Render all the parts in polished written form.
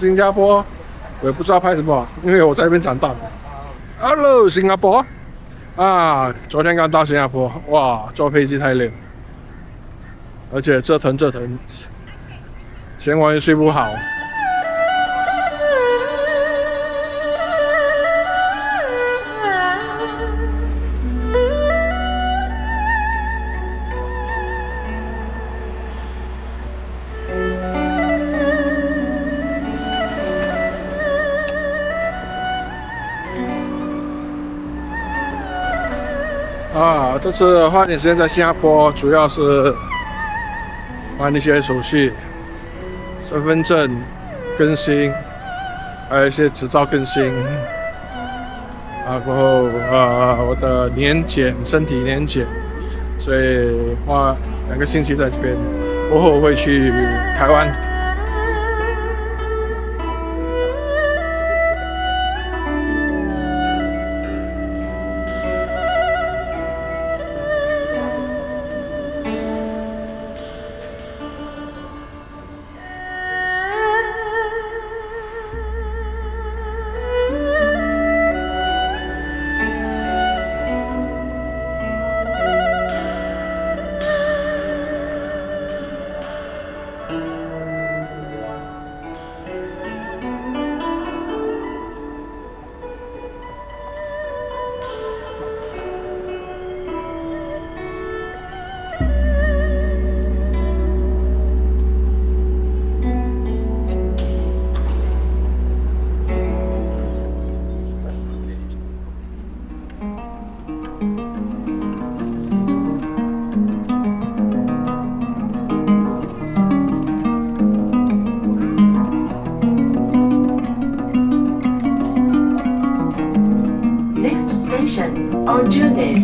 新加坡，我也不知道拍什么，因为我在那边长大的。Hello， 新加坡啊！昨天刚到新加坡，哇，坐飞机太累了，而且折腾，前晚也睡不好。这次花点时间在新加坡，主要是办一些手续，身份证更新，还有一些执照更新。过后我的身体年检，所以花2个星期在这边。过后会去台湾。On Unit.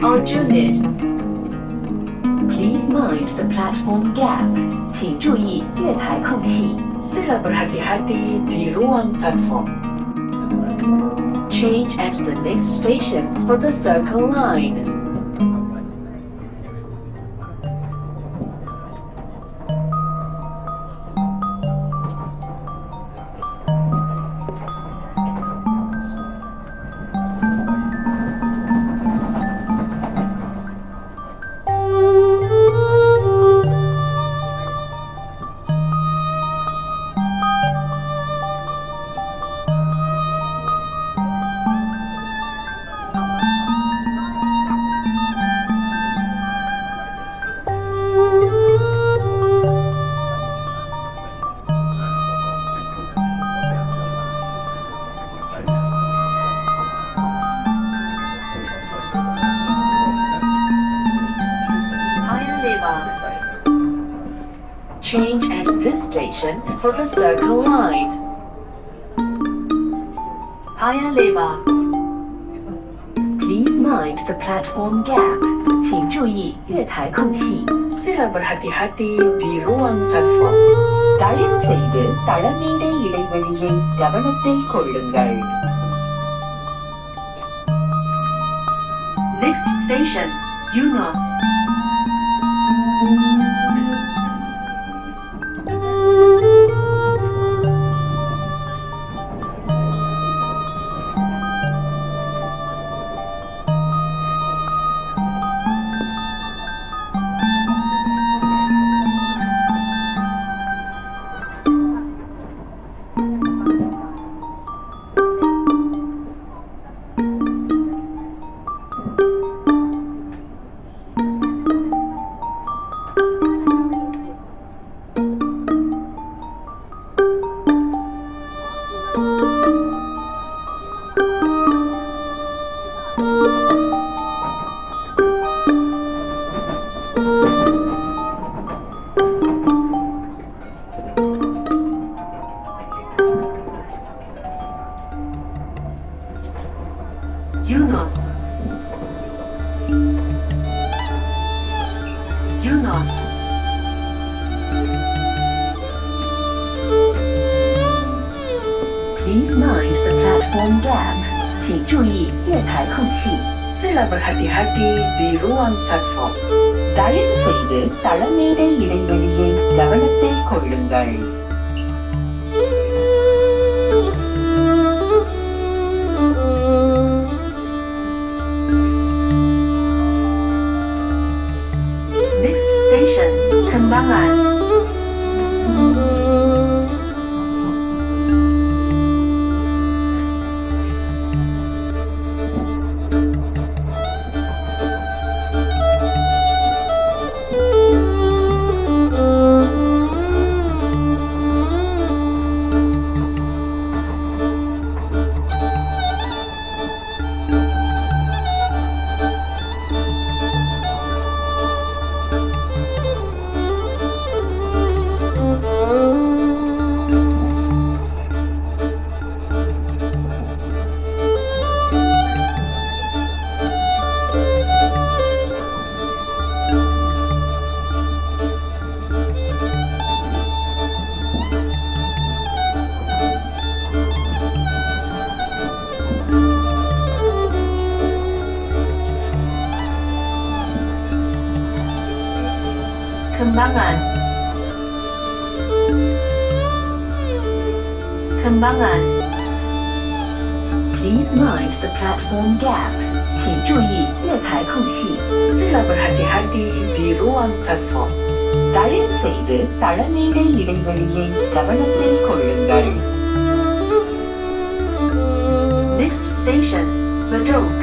On Unit. Please mind the platform gap. 请注意月台空隙。Sila berhati-hati di ruang platform. Change at the next station for the Circle Line. Change at this station for the Circle Line. Paya Lebar. Please mind the platform gap. 请注意月台空隙。Sila berhati-hati di ruang platform. தயவு செய்து தளமேடை இடைவெளியை கவனத்தில் கொள்ளுங்கள். Next station, Eunos. Yunus. Yunus. Please mind the platform gap. 请注意月台空隙。 Sila berhati-hati di ruang platform. தயவுசெய்து தளமேடை இடைவெளியை கவனத்தில் கொள்ளுங்கள். Next station, Kembangan. Kembangan. Kembangan. Please mind the platform gap. 请注意月台空隙。 Sila berhati-hati di ruang platform. தயவுசெய்து தளமேடை இடைவெளியை கவனத்தில் கொள்ளுங்கள். Next station, Bedok.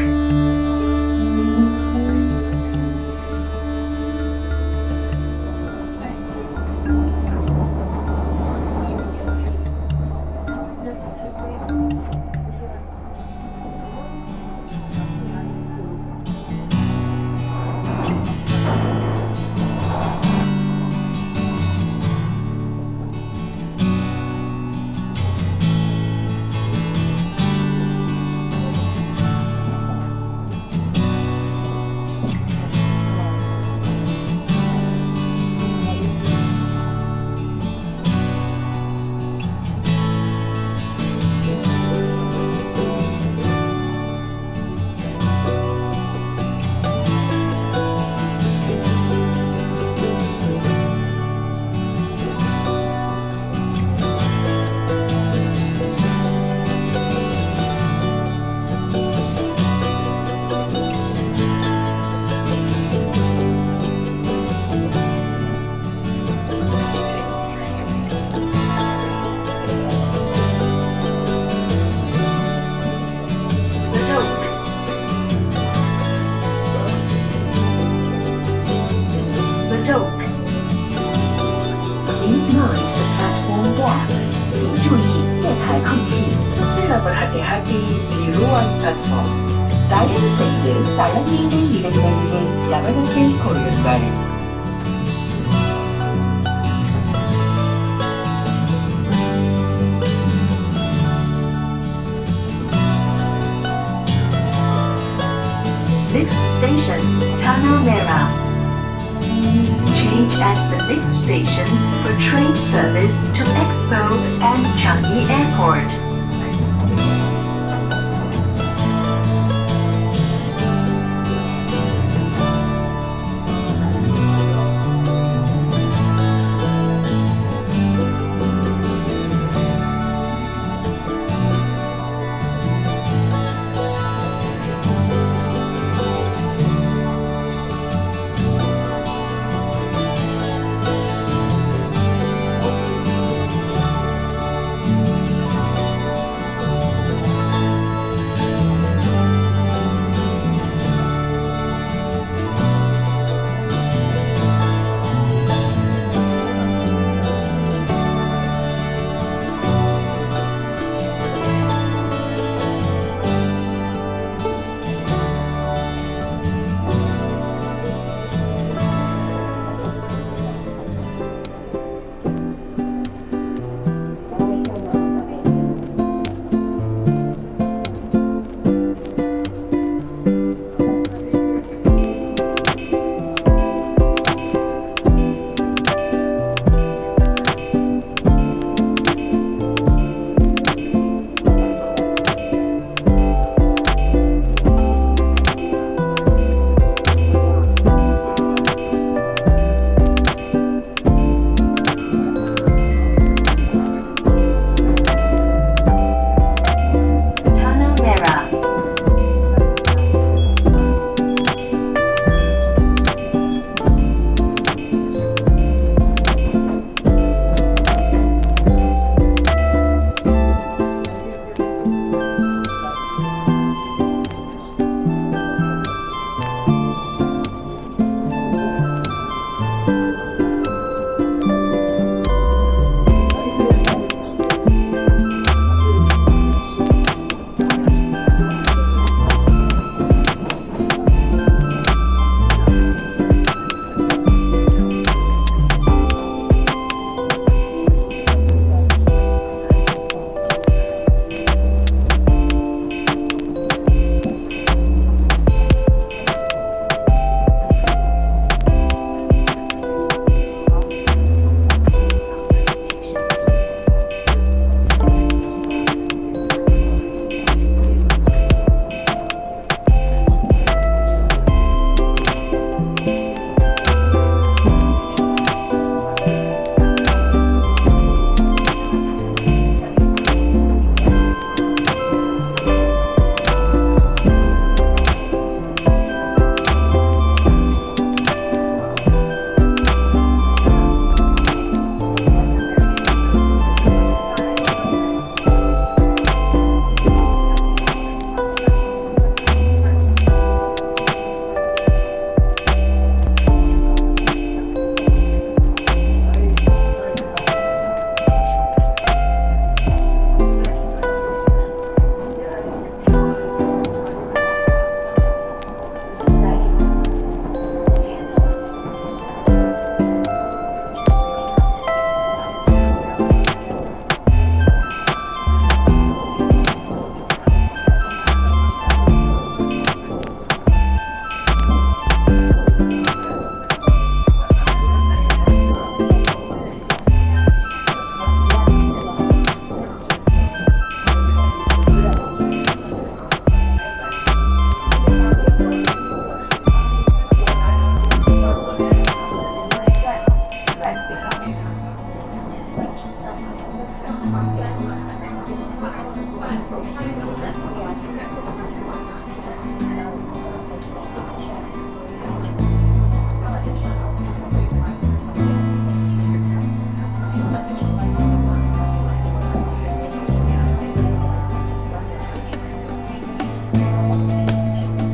Sila berhati-hati di ruang platform. தயவுசெய்து தளமேடை இடைவெளியை கவனத்தில் கொள்ளுங்கள். Next station, Tanah Merah. Change at the next station for train service to Expo and Changi Airport.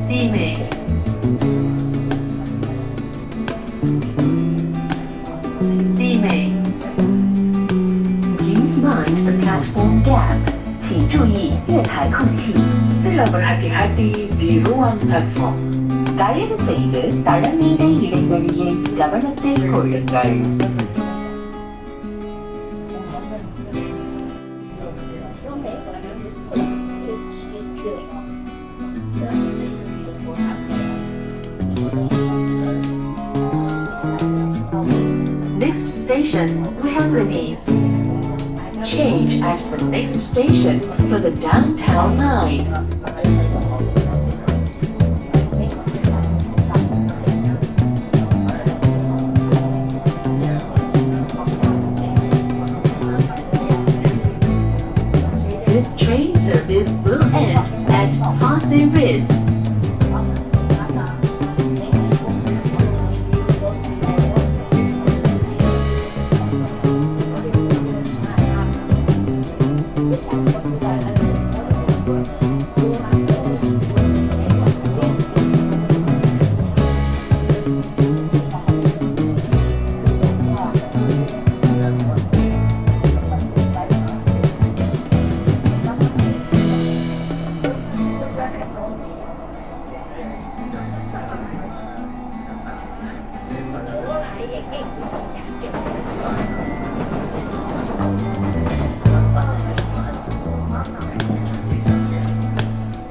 Steaming. Steaming. Please mind the platform gap. 请注意月台空隙。 Sila berhati-hati di ruang platform. தயவுசெய்து தளமீத இடைவெளியை கவனத்தில் கொள்ளுங்கள். Next station, Tampines. Change at the next station for the downtown line. This train service will end at Pasir Ris.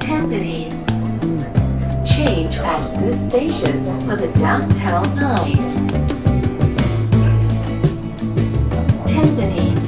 Tampines. Change at this station for the downtown line. Tampines.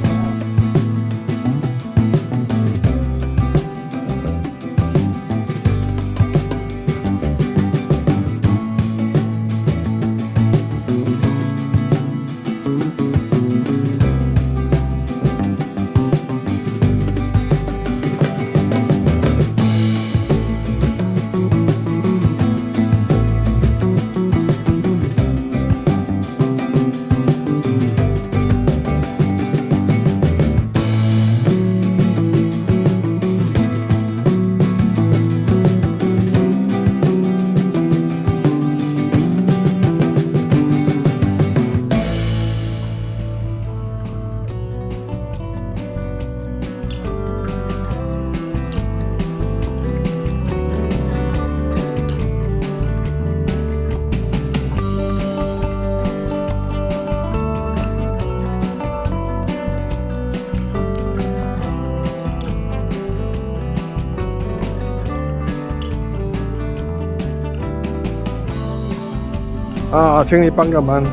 请你帮个忙，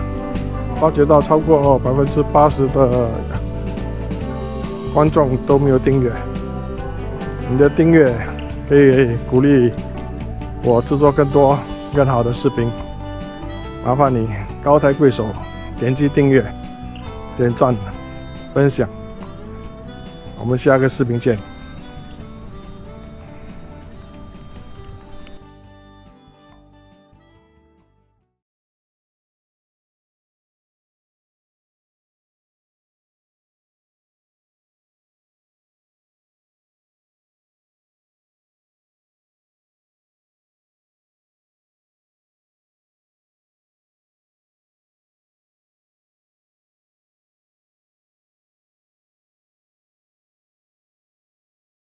发觉到超过80%的观众都没有订阅，你的订阅可以鼓励我制作更多更好的视频，麻烦你高抬贵手，点击订阅、点赞、分享，我们下个视频见。